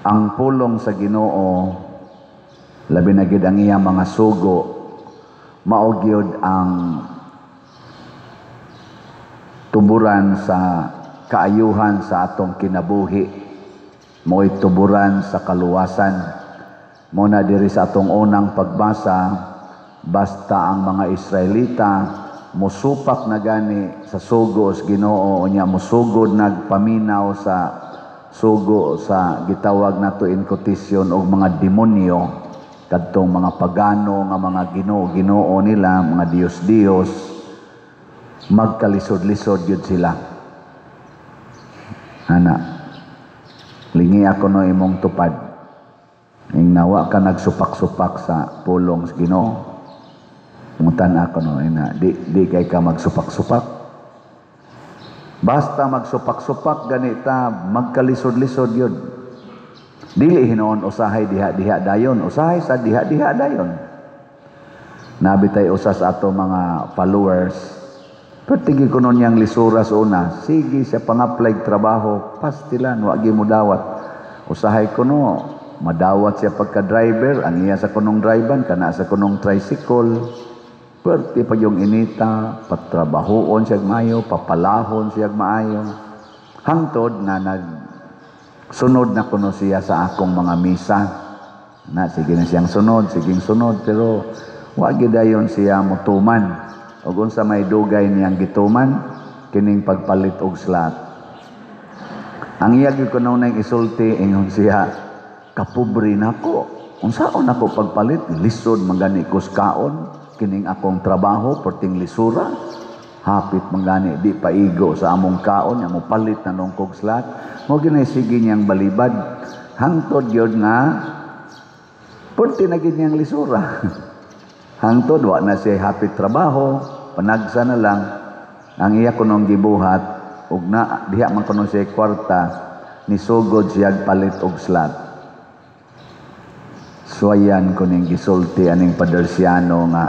ang pulong sa Ginoo labi na gid ang iyang mga sugo mao gyud ang tuburan sa kaayuhan sa atong kinabuhi, mo'y tuburan sa kaluwasan. Muna diri sa atong unang pagbasa, basta ang mga Israelita musupak na gani sa sugo sa Ginoo unya musugod nagpaminaw sa sugo sa gitawag nato in quotation og mga demonyo kadtong mga pagano nga mga ginoo nila, mga Diyos magkalisod-lisod yun sila. Ana, lingi ako no imong tupad. Ing nawa ka nagsupak-supak sa pulong sa Ginoo. Muntan ako no, ina, di kay ka magsupak-supak. Basta magsupak-supak ganita, magkalisod-lisod yun. Dili hinoon usahay diha-diha dayon, usahay sa diha-diha dayon. Nabitay usas ato mga followers, pertigi ko nun yang lisura sa una, sige sa pang-apply trabaho, pastilan, wagi mo dawat. Usahay ko no, madawat siya pagka-driver, ang iya sa kunong driver, kana sa kunong tricycle, perti pa yung inita, patrabahoon siya maayo, papalahon siya maayo. Hangtod na sunod na kuno siya sa akong mga misa. Na, sige na siyang sunod, siging sunod, pero wagi dayon siya mutuman. O unsa may dugay niyang gituman, kining pagpalit og slot. Ang iyag ko nung isulti, ingon siya, kapobre nako. Unsaon ako pagpalit, lisod mangani kuskaon, kining akong trabaho, porting lisura, hapit mangani, di paigo sa among kaon, among palit na nung kog slot. Mo ginasige niyang balibad, hangtod yun nga, porti na niyang lisura. Hangtod, wa na siya hapit trabaho, panagsa na lang, ang iya kunong gibuhat, ug na, diha man kunong siya kwarta, nisugod siya palit og slot. Suwayan kuning gisulti aning padersyano nga,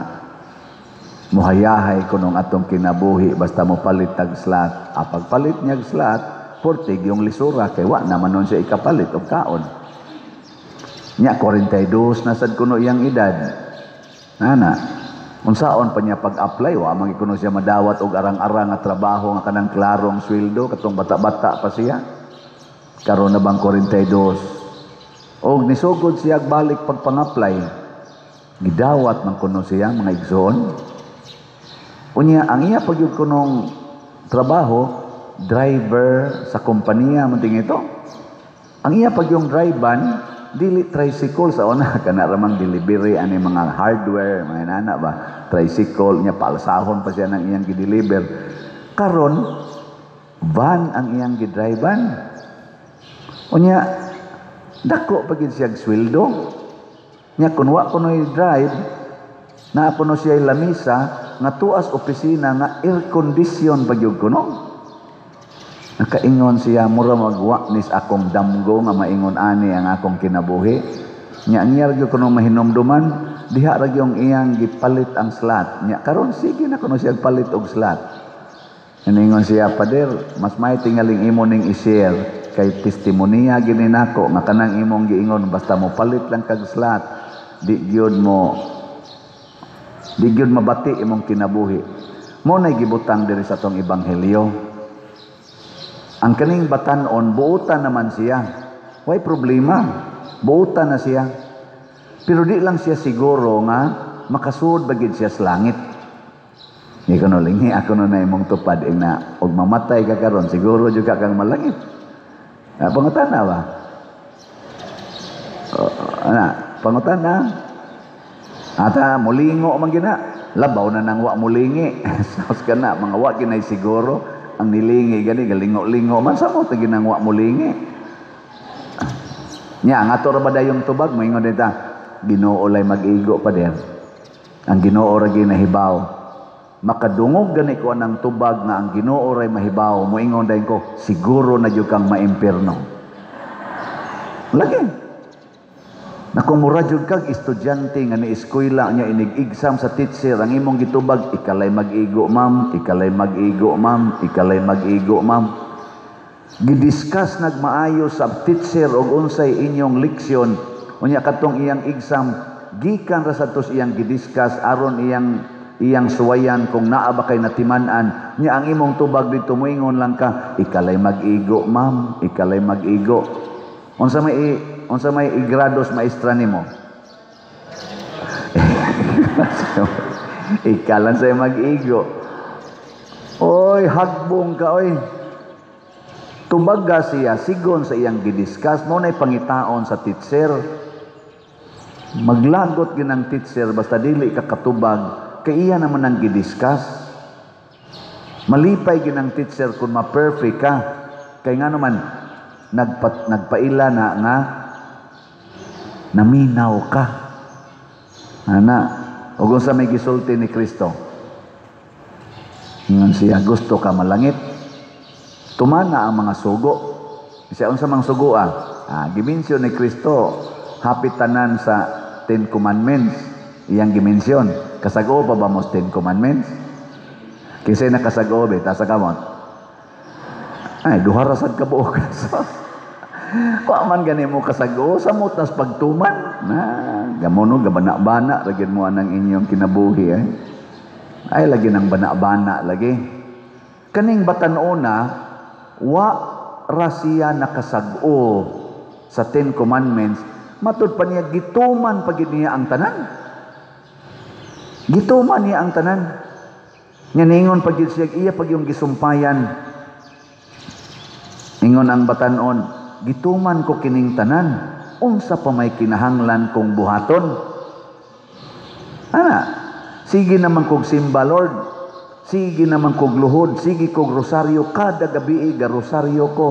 muhayahay kunong atong kinabuhi, basta mo palit tag slot. Pagpalit niya slot, portig yung lisura, kay wa naman nun siya ikapalit og kaon. Nya 42 na sad kuno iyang edad. Nana, unsaon pa niya pag-apply, wa man kuno siya madawat og arang-arang nga trabaho nga kanang klarong sweldo katong bata-bata pa siya. Karon na bang 42. Og nisugod siya balik pag-pang-apply. Gidawat man kuno siya mga igsoon. Unya ang iya pagyud kunong trabaho, driver sa kompanya man ting ito. Ang iya pagyong drivean dili tricycle sa una kana ramang delivery ani mga hardware mga nana ba tricycle nya paalsahon pa siya nang iyang gideliver. Karon van ang iyang gidrivean. Unya dako pagid siya sweldo. Nya kun wa kuno drive na kuno siya lamisa nga tuas opisina nga air condition pagyud kuno. Nakaingon siya, mura magwa nis akong damgo nga maingon ani ang akong kinabuhi. Nya niya ragyo kuno mahinomduman, diha ragyo ang iyang gipalit ang slot. Nya karon sige na kuno siya palit og slot. Iningon siya, pader, mas may tingaling imo ning i-share kay testimonya gini nako nga kanang imong giingon basta mo palit lang kag slot, di gyud mabati imong kinabuhi. Mo nay gibutang diri sa tong ebanghelyo. Ang kaning batan-on, buutan naman siya. Way problema. Buutan na siya. Pero di lang siya siguro nga makasuod bagid siya sa langit. Hindi ko lingi ako na imong tupad na og mamatay ka karon siguro juga kang malangit. Pangutana ba? Pangutana. Ata mulingo man gina. Labaw na nang wa mulingi. Sos kana mga wa ginay siguro. Ang nilingi gani galingo-lingo man sa mo ta ginangwa mo lingi. Nya nga to ra ba dayong tubag moingon dita Ginoo lay mag-igo pa der. Ang Ginoo ra ginahibaw. Makadungog gani ko anang tubag nga ang Ginoo ray mahibaw moingon dayon ko siguro na jud kang maimpierno. Lagi. Nakumura jud kag estudyante nga ni eskwela nya inig-exam sa teacher ang imong gitubag ikalay mag-igo ma'am, ikalay mag-igo ma'am, ikalay mag-igo ma'am. gidiscuss nagmaayo sa teacher og unsay inyong leksyon, unya katong iyang exam gikan ra sa tos iyang gidiscuss aron iyang suwayan kung naa ba kay natiman-an nya ang imong tubag dito moingon lang ka, ikalay mag-igo ma'am, ikalay mag-igo. Unsa may igrados maestra nimo? Ikalan say mag-igo. Oy, hagbong ka oy. Tubaga siya, sigon sa iyang gidiscuss, mo na'y pangitaon sa teacher. Maglagot ginang teacher, basta dili ka katubag, kay iya naman ang gidiscuss. Malipay ginang teacher kung ma-perfect ka. Kay nga naman, nagpaila na nga, naminaw ka. Ana, o kung sa may gisulti ni Kristo, ngan siya, gusto ka malangit, tumana ang mga sugo. Siya unsa mang sugo gimensyon ni Kristo hapit tanan sa 10 commandments. Iyang gimensyon. Kasagoo pa ba mo 10 commandments? Kasi nakasagoo ta sa kamot. Ay, duha ra sad ka buok. Wa man gani mo kasagoo sa mutas pagtuman. Gamono gabana-bana lagi mo anang inyong kinabuhi Ay lagi nang bana-bana lagi. Kaning batan-ona wa ra siya nakasag-o sa 10 commandments, matud pa niya gituman pagid niya ang tanan. Gituman niya ang tanan. Ningon pagid siya iya pag yung gisumpayan. Ingon ang batan-on, gituman ko kining tanan, unsa pa may kinahanglan kong buhaton? Sige naman kog simba, Lord. Sige naman kog luhod, sige kog rosaryo, kada gabi rosaryo ko.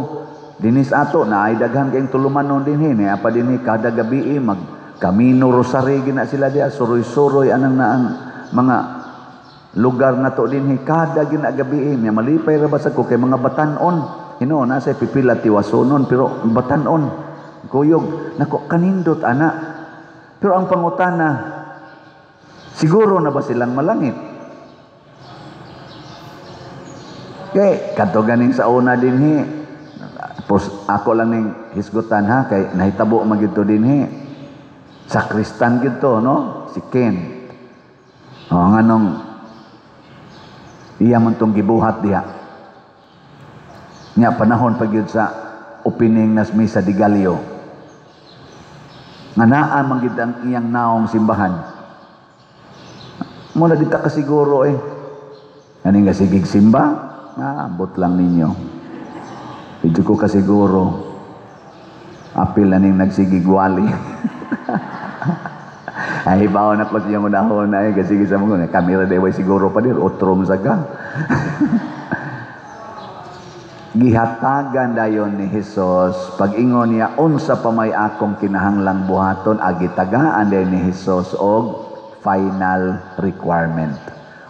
Dinis ato na ay daghan kayong tulumanon dinhi, apa dinhi kada gabi mag kamino rosary gina sila diya, suroy-suroy anang naang mga lugar na to dinhi kada gina gabi. Malipay ra basa ko kay mga batan-on. Na say pipila tiwasonon pero batan-on. Kuyog nako kanindot ana. Pero ang pangutana, siguro na ba silang malangit? Kay kadto ganing sa una dinhi. Ako lang ning hisgutan kay nahitabo magid to dinhi. Sakristan gid to no, si Ken. Nganong iya man tong gibuhat diha. Nya panahon pag yun sa opening nas misa di Galio. Nga naa man gid ang iyang naong simbahan. Muna dita ka siguro Kaning kasigig simba? Abot lang ninyo. Medyo ko kasiguro. Apil na ning nagsigigwali. Ay, baon na po siya mo dahon kasi sa mga kamera deway siguro pa din. Otrom saga. Gihatagan dayon ni Jesus. Pag-ingon niya, unsa pa may akong kinahanglang buhaton, agitagaan dayon ni Jesus og final requirement.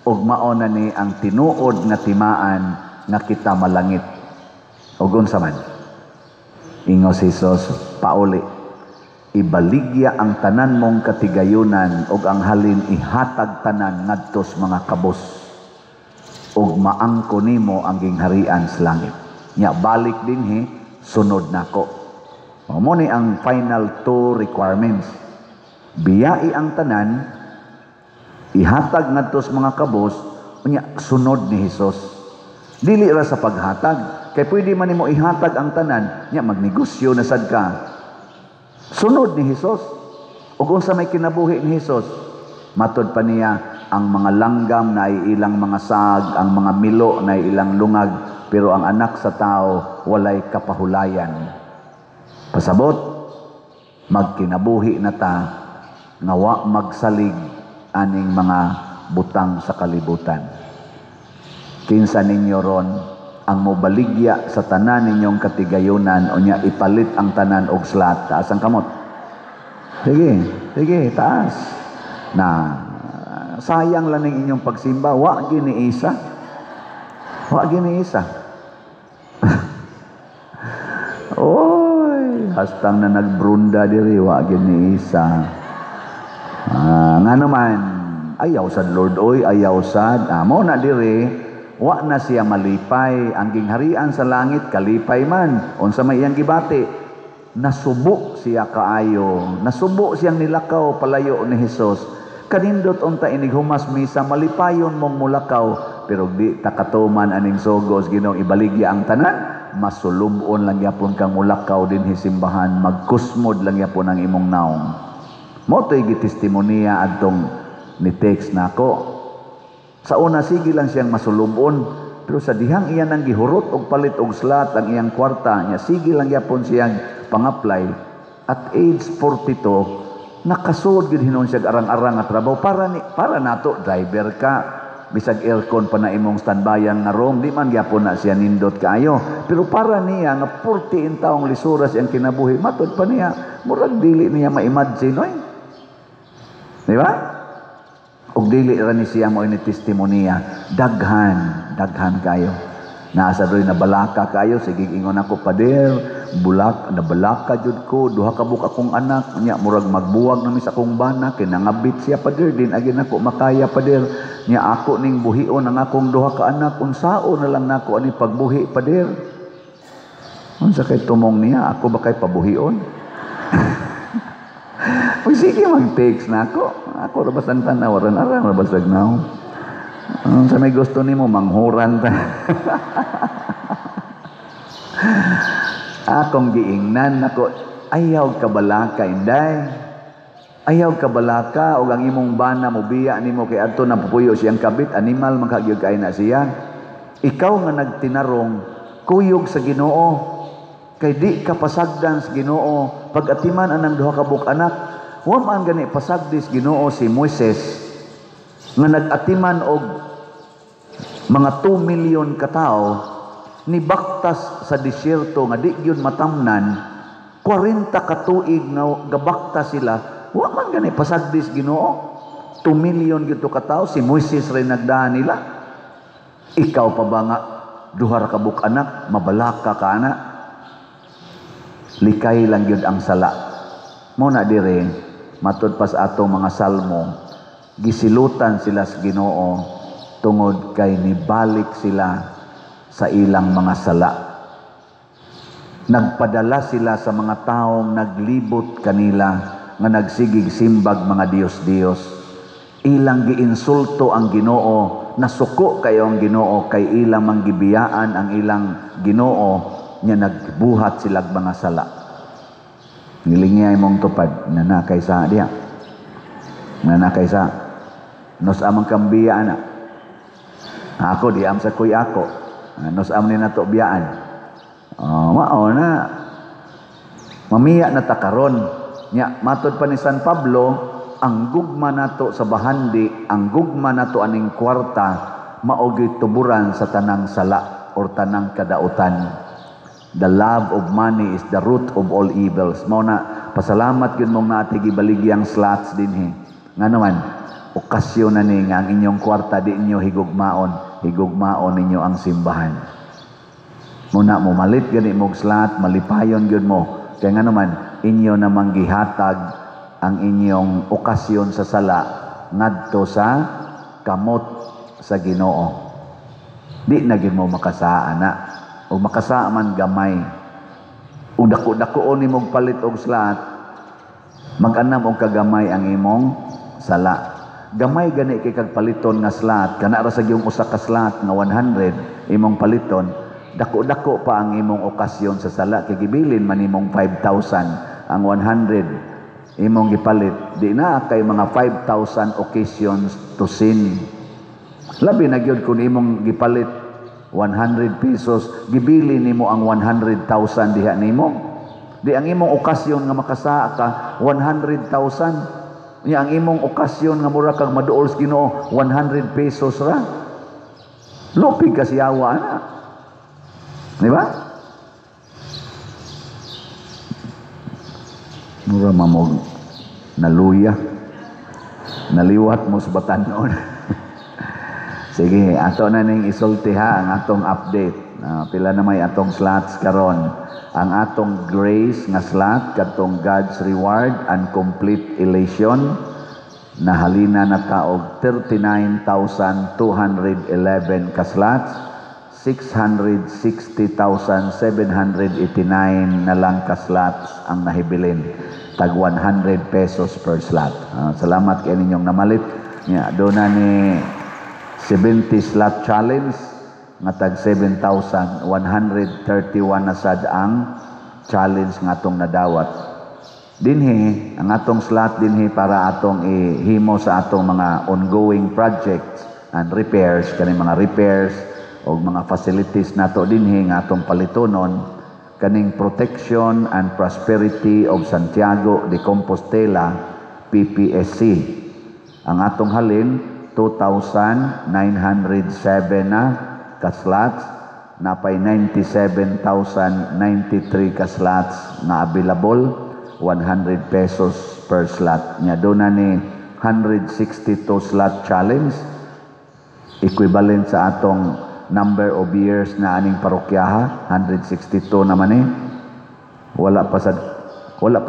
Og maona ni ang tinuod nga timaan nga kita malangit. Og unsa man? Ingos Jesus, pauli, ibaligya ang tanan mong katigayunan og ang halin ihatag tanan ngadtos mga kabos. Og maangko nimo ang gingharian sa langit. Nya balik dinhi sunod nako. Mao ni ang final 2 requirements. Biyai ang tanan, ihatag ngadtos mga kabos, unya sunod ni Hesus. Dili ra sa paghatag, kay pwede man nimo ihatag ang tanan, nya magnegosyo na sad ka. Sunod ni Hesus. Ug unsa may kinabuhi ni Hesus? Matod pa niya, ang mga langgam na ilang mga sag, ang mga milo na ilang lungag, pero ang anak sa tao walay kapahulayan. Pasabot, magkinabuhi na ta, nga wa magsalig aning mga butang sa kalibutan. Kinsa ninyo ron ang mobaligya sa tanan ninyong katigayunan o niya ipalit ang tanan og slat. Taas ang kamot. Sige, taas. Sayang lang ng inyong pagsimba. Wa giniisa. Oy, hastang na nagbrunda diri, wa giniisa. Nga naman, ayaw sad Lord, ayaw sad. Mo na diri, wa na siya malipay. Ang gingharian sa langit kalipay man. Unsa may iyang gibati? Nasubo siya kaayo. Nasubo siyang nilakaw palayo ni Hesus. Kanindot unta inighumas misa malipayon mong mulakaw, pero di takatuman aning sugos Ginoong ibaligya ang tanan. Masulubon lang yapon kang mulakaw din hisimbahan, magkusmod lang yapon ang imong naong. Mo to'y gitestimonya adtong ni text nako. Sa una sige lang siyang masulubon, pero sa dihang iyan ang gihurot og palit og slot ang iyang kwarta niya, sige lang yapon siyang pang-apply. At age 42, nakasud gid hinon siya arang-arang nga trabaho para nato driver ka. Bisag aircon pa na imong standbyan nga room, di man gyapon na siya nindot kaayo. Pero para niya nga 40 taong lisura siyang kinabuhi, matod pa niya, murag dili niya ma-imagine, oy. Di ba? Og dili ra ni siya mo ini testimonya, daghan kayo. Naasa doy na balaka kayo, sige ingon ako pader, nabalaka jud ko, duha ka buka akong anak, nya murag magbuwag na mi sa akong bana, kinangabit siya pader, din agin ako makaya pader, nya ako ning buhion ang akong duha ka anak, unsao na lang nako ani pagbuhi pader. Unsa kay tumong niya, ako ba kay pabuhion? Uy, sige mag-text na ako. Ako rabasan tanaw, aran-aran rabasag na. Sa may gusto nimo manghuran ta. Akong giingnan ako, ayaw ka balaka inday. Ayaw ka balaka og ang imong bana mo biya nimo kay adto na pupuyo siyang kabit, animal man kagyud kay na siya. Ikaw nga nagtinarong kuyog sa Ginoo. Kay di ka pasagdan sa Ginoo pag-atiman anang duha ka buk anak. Wa man gani pasagdis Ginoo si Moises nga nag-atiman og mga 2 million ka tawo ni baktas sa disyerto nga di gyud matamnan 40 ka tuig nga gabaktas sila. Wa man gani pasagdis Ginoo 2 million gyud ka tawo si Moises ray nagdaan nila. Ikaw pa ba nga duha ka buk anak mabalaka ka ana? Likay lang yun ang sala. Muna dire, matud pa sa atong mga salmo, gisilutan sila sa Ginoo tungod kay nibalik sila sa ilang mga sala. Nagpadala sila sa mga taong naglibot kanila nga nagsigig simbag mga Dios-Dios. Ilang giinsulto ang Ginoo, nasuko kayo ang Ginoo kay ilang manggibiyaan ang ilang Ginoo nya nagbuhat silag mga sala. Nilingya imong tupad nanakay sa diha. Nanakay sa nos amang kambiya ana. Ako di am sa kuy ako. Nos am ni nato biyaan. Mao na. Mamiya na ta karon. Nya matud pa ni San Pablo, ang gugma nato sa bahandi, ang gugma nato aning kwarta maogi tuburan sa tanang sala or tanang kadautan. The love of money is the root of all evils. Mao na pasalamat gyud mong naati gibaligi ang slots dinhi. Nga naman okasyon na ni nga ang inyong kwarta di inyo higugmaon ninyo ang simbahan. Muna mo malit gani mong slot, malipayon gyud mo. Kaya nga naman inyo namang gihatag ang inyong okasyon sa sala ngadto sa kamot sa Ginoo. Di na gyud mo makasaan na. O makasaaman gamay. O dako-dakoon imong palit og slot, mag-anam og kagamay ang imong sala. Gamay gani kay kag paliton nga slot, kana ra sa gyung usa ka slot nga 100 imong paliton, dako-dako pa ang imong okasyon sa sala kay gibilin man imong 5,000 ang 100 imong gipalit. Di na kay mga 5,000 occasions to sin. Labi na gyud kun imong gipalit 100 pesos, gibili nimo ang 100,000 diha nimo. Di ang imong okasyon nga makasaa ka 100,000. Ang imong okasyon nga mura kag maduol sa Ginoo 100 pesos ra. Lupig ka siyawa na. Di ba? Mura mamog naluya. Naliwat mo sa batanon. Sige, ato na ning isulti ha ang atong update. Pila na may atong slots karon. Ang atong grace nga slot katong God's reward and complete elation. nahalina na taog 39,211 ka slots, 660,789 na lang ka slots ang nahibilin. Tag 100 pesos per slot. Salamat kay ninyong namalit. Doon na ni 70 slot challenge nga tag 7,131 na sad ang challenge nga atong nadawat. Dinhi, ang atong slot dinhi para atong ihimo sa atong mga ongoing projects and repairs, kani mga repairs o mga facilities nato dinhi nga atong palitonon, kaning Protection and Prosperity of Santiago de Compostela, PPSC. Ang atong halin, 2,907 na ka-slots, napay 97,093 ka-slots na available, 100 pesos per slot. Nya doon na ni 162 slot challenge, equivalent sa atong number of years na aning parokyaha, 162 naman wala pa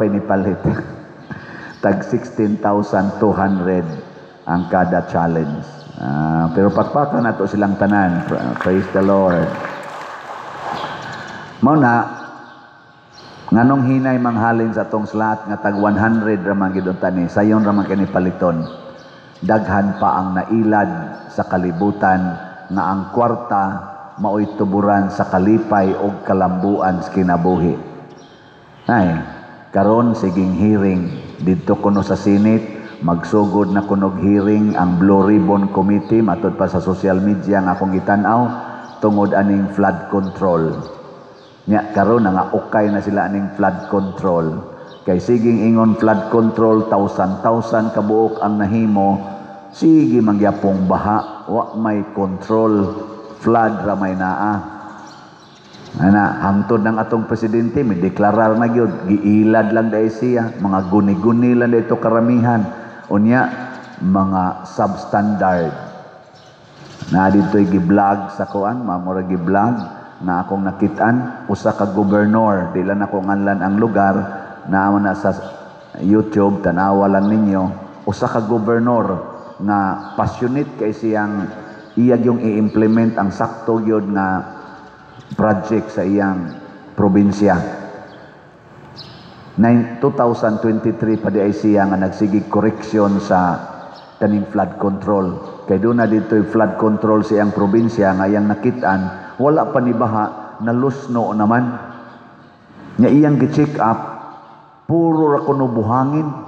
inipalit. Tag 16,200 ang kada challenge. Pero pakpakan nato silang tanan. Praise the Lord. Mauna, nganong hinay manghalin sa atong slot nga tag 100 ramang giduntan ni sayon ramang kini paliton. Daghan pa ang nailad sa kalibutan nga ang kwarta maoy tuburan sa kalipay o kalambuan sa kinabuhi. Ay, karon siging hearing didto kuno sa Senate, magsugod na kunog hearing ang Blue Ribbon Committee matod pa sa social media nga akong gitan-aw tungod aning flood control. Nya karon nga okay na sila aning flood control. Kay siging ingon flood control, 1,000 kabuok ang nahimo, sige mangyapong baha, wa may control, flood ra may naa. Ana, hangtod ng atong presidente, may deklarar na gyud, giilad lang dahil siya, mga guni-guni lang dito karamihan. Unya, mga substandard. Na dito'y gi-vlog sa kuan, mamura gi-vlog, na akong nakitaan, usa ka gobernador, di lang ako nganlan ang lugar, na na sa YouTube, tanawa lang ninyo, usa ka gobernador na passionate kay siyang iyag yung i-implement ang sakto yun na project sa iyang probinsya. 2023 pa di ay siya nga nagsigig correction sa kaning flood control. Kay doon na dito yung flood control sa iyang probinsya nga iyang nakitaan, wala pa ni baha, nalusno naman. Nya iyang gi-check up, puro ra kuno buhangin.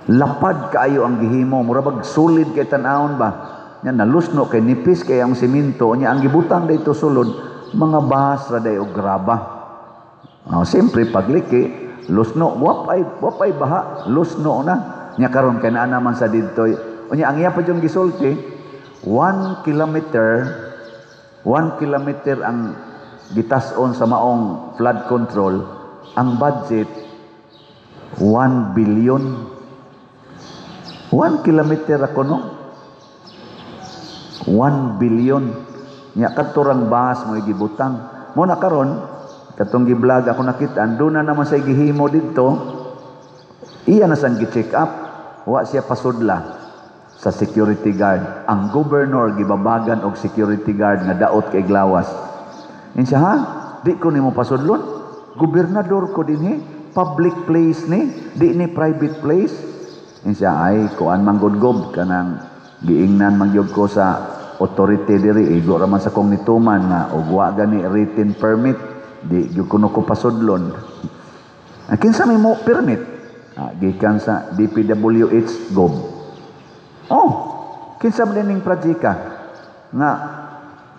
Lapad kaayo ang gihimo, murabag solid kay tan-awon ba. Nya nalusno kay nipis kay ang simento, nya ang gibutang dayto sulod, mga bahas ra day og graba. Siyempre pagliki, lusno, wapay baha, lusno na. Nya karon kay naa naman sa didtoy. Unya ang iya pa yung gisulti, 1 kilometer ang gitas-on sa maong flood control, ang budget 1 billion. 1 kilometer ako no? 1 billion. Nya katurang bahas mo gibutang. Mo na karon katong gi-vlog ako nakitaan, doon na naman sa gihimo dito. Iya na sang gi-check up. Wa siya pasudla sa security guard. Ang governor gibabagan og security guard nga daot kay glawas. Insya ha, di ko nimo pasudlon. Gobernador ko dinhi, public place ni, di ni private place. Insya ay kuan manggod-gob kanang giingnan mangyod ko sa authority diri, igo ra man sa kong nituman nga og wa gani written permit, di gyud kuno ko pasudlon. Kinsa may mo permit? Gikan sa DPWH gob. Kinsa man ning projeka nga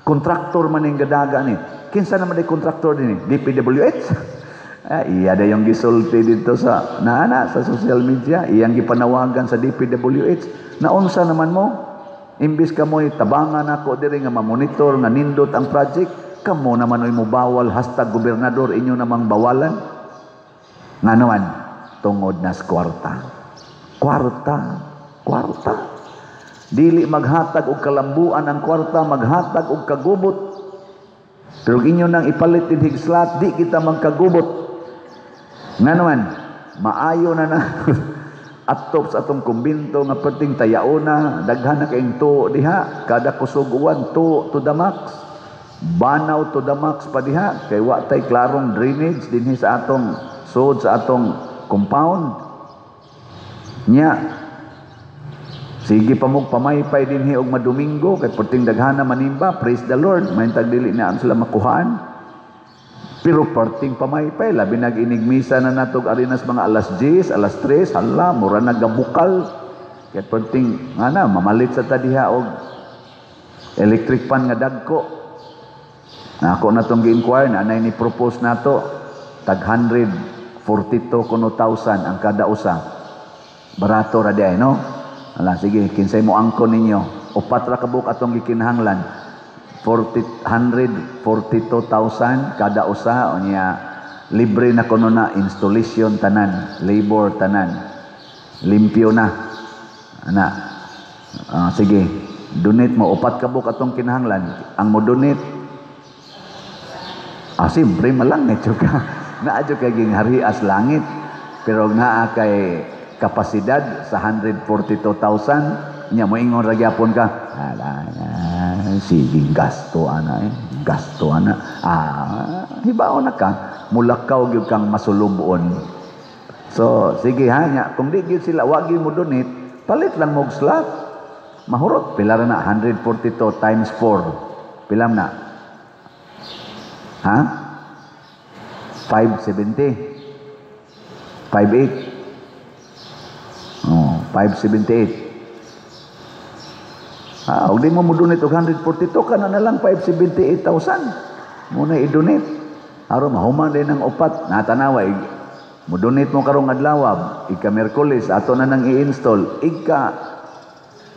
kontraktor man ning gadaga ni. Kinsa naman ay kontraktor din ni? DPWH. Iya da yung gisulti dito sa naana sa social media, iyang gipanawagan sa DPWH. Naunsa naman mo? Imbis ka mo tabangan ako diri nga ma-monitor nga nindot ang project, kamo naman oy mo bawal #gobernador inyo namang bawalan. Nga naman tungod nas kwarta. Kwarta. Dili maghatag og kalambuan ang kwarta, maghatag og kagubot. Pero inyo nang ipalit din higslot, di kita magkagubot. Nga naman, maayo na atop sa atong kumbinto nga perting tayaona, daghan na kayong tuo diha, kada kusog uwan tuo to the max, banaw to the max pa diha, kay wa tay klarong drainage dinhi sa atong sud sa atong compound nya. Sige pa mo pamaypay dinhi og madomingo kay perting daghan na manimba, praise the Lord, may tagdili na sila makuhaan. Pero parting pamaypay, labi nag-inigmisa na natog arinas mga alas 10, alas 3, hala, mura nagabukal. Kaya parting, mamalit sa tadiha og electric pan nga dagko. Na ako na itong gi-inquire, na ni propose na to, tag 142,000 ang kada usa. Barato ra di ay, no? Hala, sige, kinsay mo angko ninyo. Upat ra kabuk atong gikinahanglan. 142,000 kada usa, o niya libre na kuno na installation tanan, labor tanan, limpyo na ana. Sige, donate mo upat kabuk atong kinahanglan. Ang mo donate simple malang medyo ka naadyo kay ging harias langit, pero naa kay kapasidad sa 142,000 nya mo ingon ra gyapon ka, sige gasto ana hibaon na ka, mulakaw gyud kang masulubon. So sige ha nya, kung di gyud sila wa gyud mo donate, palit lang mo og slot. Mahurot pila ra na 142 times 4 pilam na, ha? 570 58 578. Huwag di mo donate og 142 ka na lang 578,000 muna i-donate. Aron mahuman din ang upat natanawa mo donate mo karong adlaw, ika Miyerkules ato na nang i-install, ika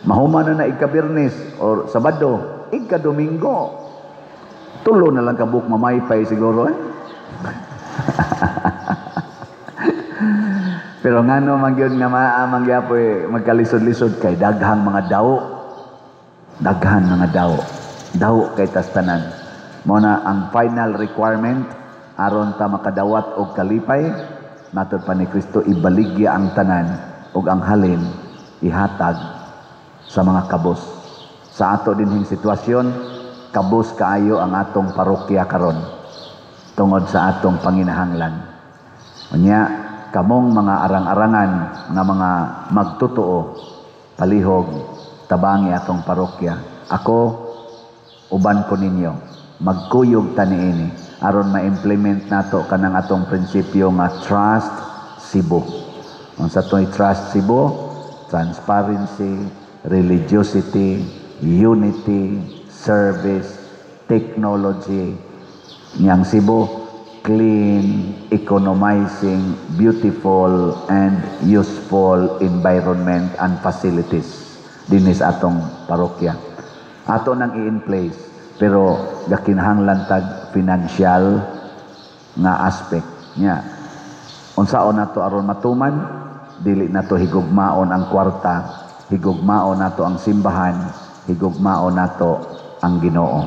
mahuman na ika Biyernes or Sabado, ika Domingo, tulo na lang kabuk mamaypay siguro pero ngano man gyud nga maamang gyapoy magkalisod-lisod kay daghang mga daw daw kay tastanan mo na ang final requirement aron ta makadawat og kalipay matud pa ni Kristo, ibaligya ang tanan ug ang halin ihatag sa mga kabos. Sa ato dinhing sitwasyon, kabos kaayo ang atong parokya karon tungod sa atong panginahanglan. Unya kamong mga arang-arangan nga mga magtotoo, palihog tabangi atong parokya. Ako uban ko ninyo, magkuyog ta niini aron ma-implement nato kanang atong prinsipyo nga Trust Cebu. Unsa toy Trust Cebu? Transparency, religiosity, unity, service, technology. Yang Cebu, clean, economizing, beautiful, and useful environment and facilities. Dinis atong parokya. Ato nang i-in place, pero gakinahanglan tag financial nga aspect nya. Unsaon nato aron matuman, dili nato higugmaon ang kwarta, higugmaon nato ang simbahan, higugmaon nato ang Ginoo.